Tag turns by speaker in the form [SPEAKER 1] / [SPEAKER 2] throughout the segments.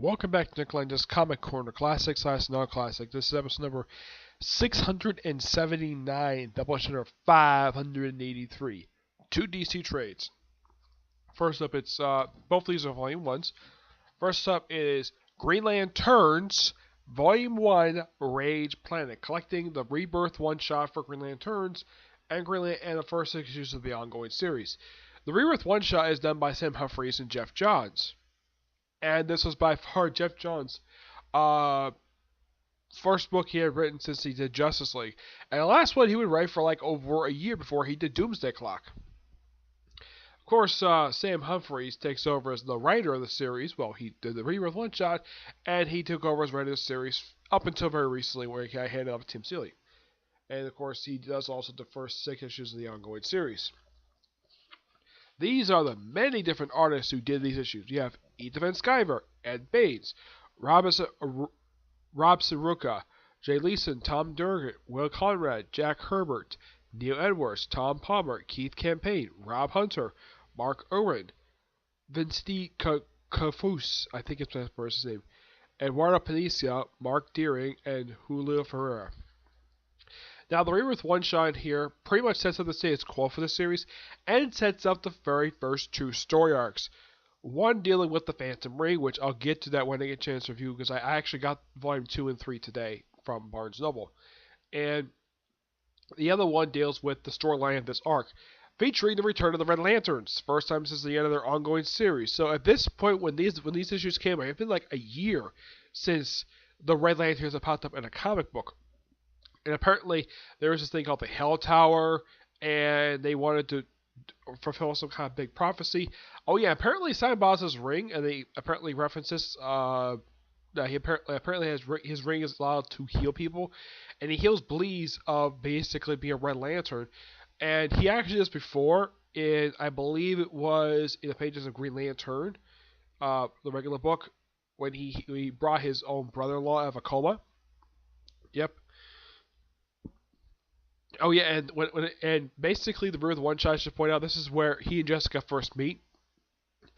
[SPEAKER 1] welcome back to Lenz Comic Corner Classic / Non-Classic. This is episode number 679, Doubleshot number 583. Two DC trades. First up, it's both these are Volume 1s. First up is Green Lanterns, Volume 1, Rage Planet, collecting the Rebirth one-shot for Green Lanterns and and the first 6 issues of the ongoing series. The Rebirth one-shot is done by Sam Humphries and Jeff Johns. And this was by far Jeff Johns' first book he had written since he did Justice League. And the last one he would write for like over a year before he did Doomsday Clock. Of course, Sam Humphries takes over as the writer of the series. Well, he did the Rebirth one-shot, and he took over as writer of the series up until very recently where he got handed off to Tim Seeley. And of course, he does also the first 6 issues of the ongoing series. These are the many different artists who did these issues. You have Ethan Van Sciver, Ed Baines, Rob Saruka, Jay Leeson, Tom Durgett, Will Conrad, Jack Herbert, Neil Edwards, Tom Palmer, Keith Campaign, Rob Hunter, Mark Owen, Vincent Kafus, I think it's that person's name, Eduardo Panicia, Mark Deering, and Julio Ferreira. Now, the Rebirth one-shot here pretty much sets up the status quo for the series, and sets up the very first 2 story arcs. One dealing with the Phantom Ring, which I'll get to that when I get a chance to review, because I actually got Volume 2 and 3 today from Barnes & Noble. And the other one deals with the storyline of this arc, featuring the return of the Red Lanterns, first time since the end of their ongoing series. So at this point, when these issues came out, it's been like a year since the Red Lanterns have popped up in a comic book. And apparently, there was this thing called the Hell Tower, and they wanted to fulfill some kind of big prophecy. Oh yeah, apparently Simon Boz's ring, and they apparently references that he apparently has his ring is allowed to heal people, and he heals bleeds of basically being a Red Lantern. And he actually did this before, in I believe it was in the pages of Green Lantern, the regular book, when he brought his own brother-in-law out of a coma. Yep. Oh yeah, and basically the Rebirth one-shot, I should point out, this is where he and Jessica first meet,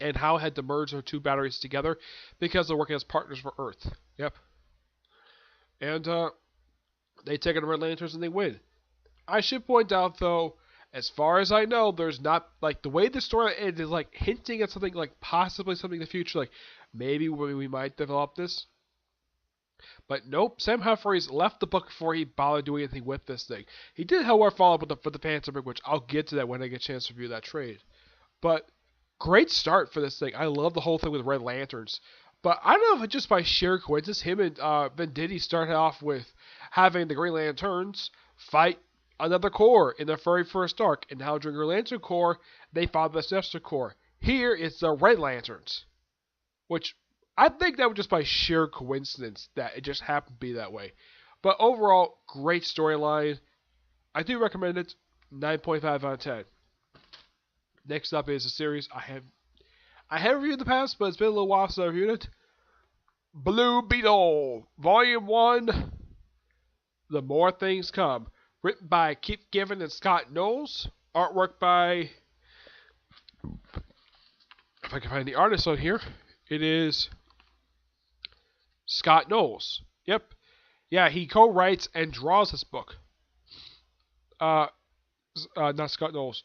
[SPEAKER 1] and how had to merge their 2 batteries together because they're working as partners for Earth. Yep. And they take on the Red Lanterns and they win. I should point out though, as far as I know, there's not like the way the story ends is like hinting at something like possibly something in the future, like maybe we might develop this. But nope, Sam Humphries left the book before he bothered doing anything with this thing. He did, however, follow up with the Phantom Ring, which I'll get to that when I get a chance to review that trade. But great start for this thing. I love the whole thing with Red Lanterns. But I don't know if it's just by sheer coincidence, him and Venditti started off with having the Green Lanterns fight another Corps in their very first arc. And now during Green Lantern Corps, they fought the Sinestro Corps. Here, it's the Red Lanterns. Which I think that was just by sheer coincidence that it just happened to be that way. But overall, great storyline. I do recommend it. 9.5 out of 10. Next up is a series I have reviewed in the past, but it's been a little while since I reviewed it. Blue Beetle, Volume 1, The More Things Come. Written by Keith Giffen and Scott Knowles. Artwork by, if I can find the artist on here, it is Scott Knowles. Yep. Yeah, he co-writes and draws this book. Not Scott Knowles.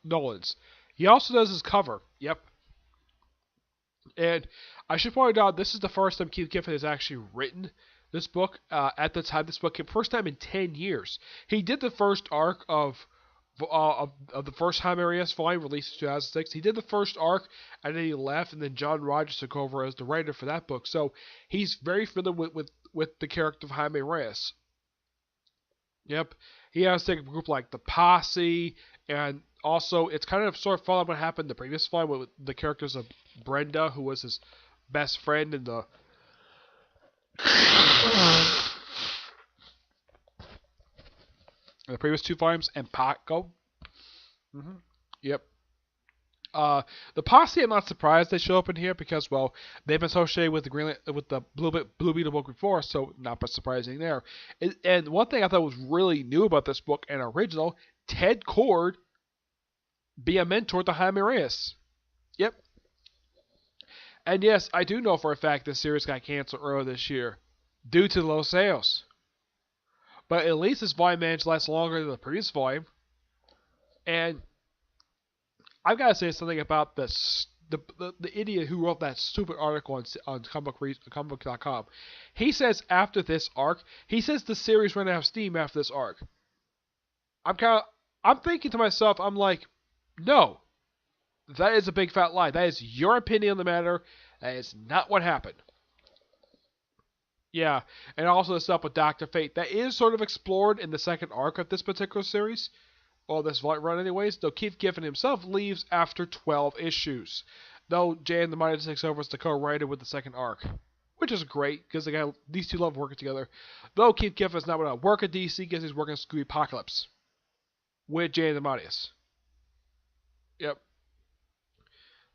[SPEAKER 1] Nolan's. He also does his cover. Yep. And I should point out, this is the first time Keith Giffen has actually written this book. At the time this book came, first time in 10 years. He did the first arc of the first Jaime Reyes volume released in 2006. He did the first arc, and then he left, and then John Rogers took over as the writer for that book. So he's very familiar with the character of Jaime Reyes. Yep. He has a group like the Posse, and also it's kind of sort of following what happened in the previous volume with the characters of Brenda, who was his best friend in the previous 2 volumes, and Paco. Yep. The Posse, I'm not surprised they show up in here because, well, they've been associated with the Blue Beetle book before, so not much surprising there. And one thing I thought was really new about this book and original, Ted Cord be a mentor to Jaime Reyes. Yep. And yes, I do know for a fact this series got canceled earlier this year due to low sales. But at least this volume managed to last longer than the previous volume. And I've got to say something about this. The idiot who wrote that stupid article on comicbook.com. He says after this arc, he says the series ran out of steam after this arc. I'm thinking to myself, I'm like, no, that is a big fat lie. That is your opinion on the matter. That is not what happened. Yeah, and also the stuff with Dr. Fate that is sort of explored in the second arc of this particular series. Well, this run anyways, though Keith Giffen himself leaves after 12 issues. Though Jay and the Mighty takes over as the co-writer with the second arc. Which is great, because these two love working together. Though Keith Giffen is not going to work at DC because he's working at Screwy Apocalypse. With Jay and the Mightiest. Yep.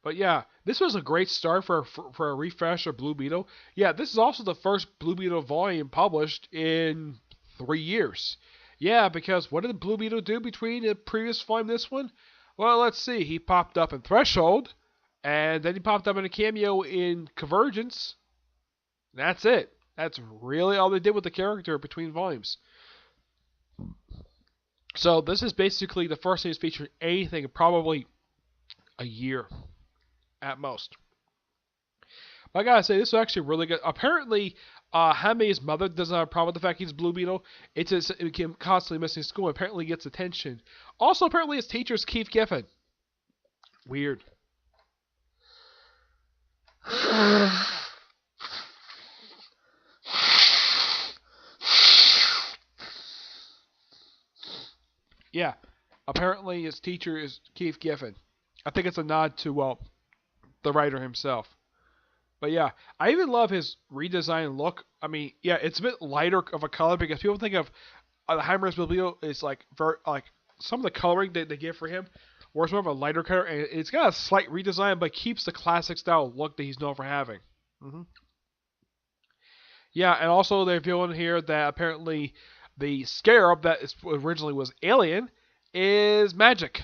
[SPEAKER 1] But yeah, this was a great start for a refresh of Blue Beetle. Yeah, this is also the first Blue Beetle volume published in 3 years. Yeah, because what did Blue Beetle do between the previous volume and this one? Well, let's see. He popped up in Threshold, and then he popped up in a cameo in Convergence. That's it. That's really all they did with the character between volumes. So this is basically the first thing he's featured anything in probably a year at most. But I gotta say, this is actually really good. Apparently, Hamei's mother doesn't have a problem with the fact he's Blue Beetle. It's just him constantly missing school. Apparently, gets attention. Also, apparently, his teacher is Keith Giffen. Weird. Yeah, apparently his teacher is Keith Giffen. I think it's a nod to the writer himself. But yeah, I even love his redesigned look. I mean, yeah, it's a bit lighter of a color because people think of the Heimer's Beetle is like very like some of the coloring that they give for him, where it's more of a lighter color, and it's got a slight redesign, but keeps the classic style look that he's known for having. Yeah, and also they're revealing here that apparently the Scarab that originally was alien is magic.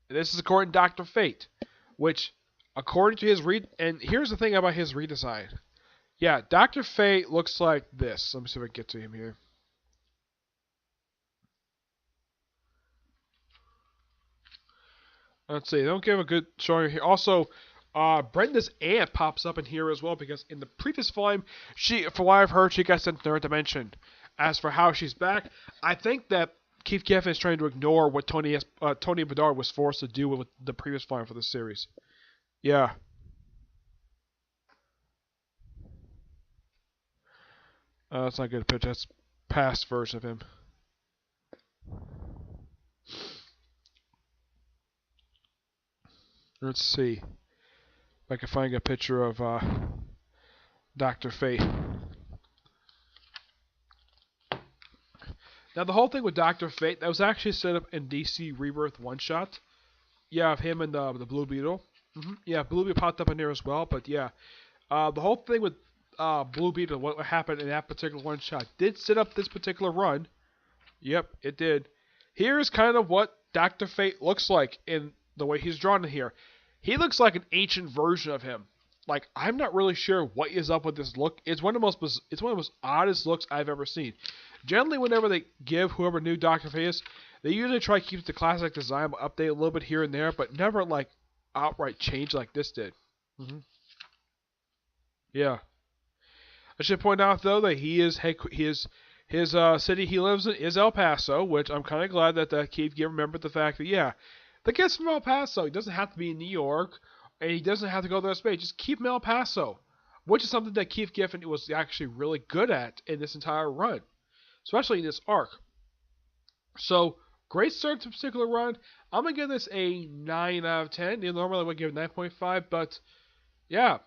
[SPEAKER 1] This is according to Dr. Fate, which, according to his and here's the thing about his redesign. Yeah, Dr. Fate looks like this. Let me see if I can get to him here. Let's see. They don't give a good showing here. Also, Brenda's aunt pops up in here as well because in the previous volume, from what I've heard, she got sent to third dimension. As for how she's back, I think that Keith Giffen is trying to ignore what Tony Bedard was forced to do with the previous volume for this series. Yeah. That's not a good pitch. That's past version of him. Let's see if I can find a picture of Dr. Fate. Now, the whole thing with Dr. Fate, that was actually set up in DC Rebirth one-shot. Yeah, of him and the Blue Beetle. Yeah, Blue Beetle popped up in there as well, but yeah. The whole thing with Blue Beetle, what happened in that particular one-shot, did set up this particular run. Yep, it did. Here's kind of what Dr. Fate looks like in the way he's drawn in here. He looks like an ancient version of him. Like, I'm not really sure what is up with this look. It's one of the most oddest looks I've ever seen. Generally, whenever they give whoever new Dr. Fate is, they usually try to keep the classic design, but update a little bit here and there, but never like outright change like this did. Yeah. I should point out though that his city he lives in is El Paso, which I'm kind of glad that Keith remembered the fact that yeah, the kid's from El Paso. He doesn't have to be in New York, and he doesn't have to go to space. Just keep him in El Paso, which is something that Keith Giffen was actually really good at in this entire run, especially in this arc. So, great start to a particular run. I'm going to give this a 9 out of 10. Normally I would give it 9.5, but yeah.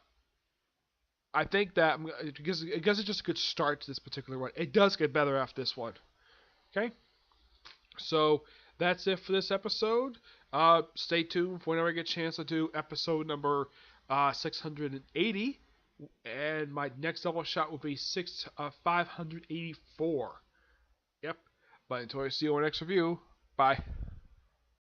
[SPEAKER 1] I think that, because it's just a good start to this particular run. It does get better after this one. Okay? So, that's it for this episode. Stay tuned for whenever I get a chance to do episode number 680. And my next double shot will be 584. Yep. But until I see you on our next review, bye.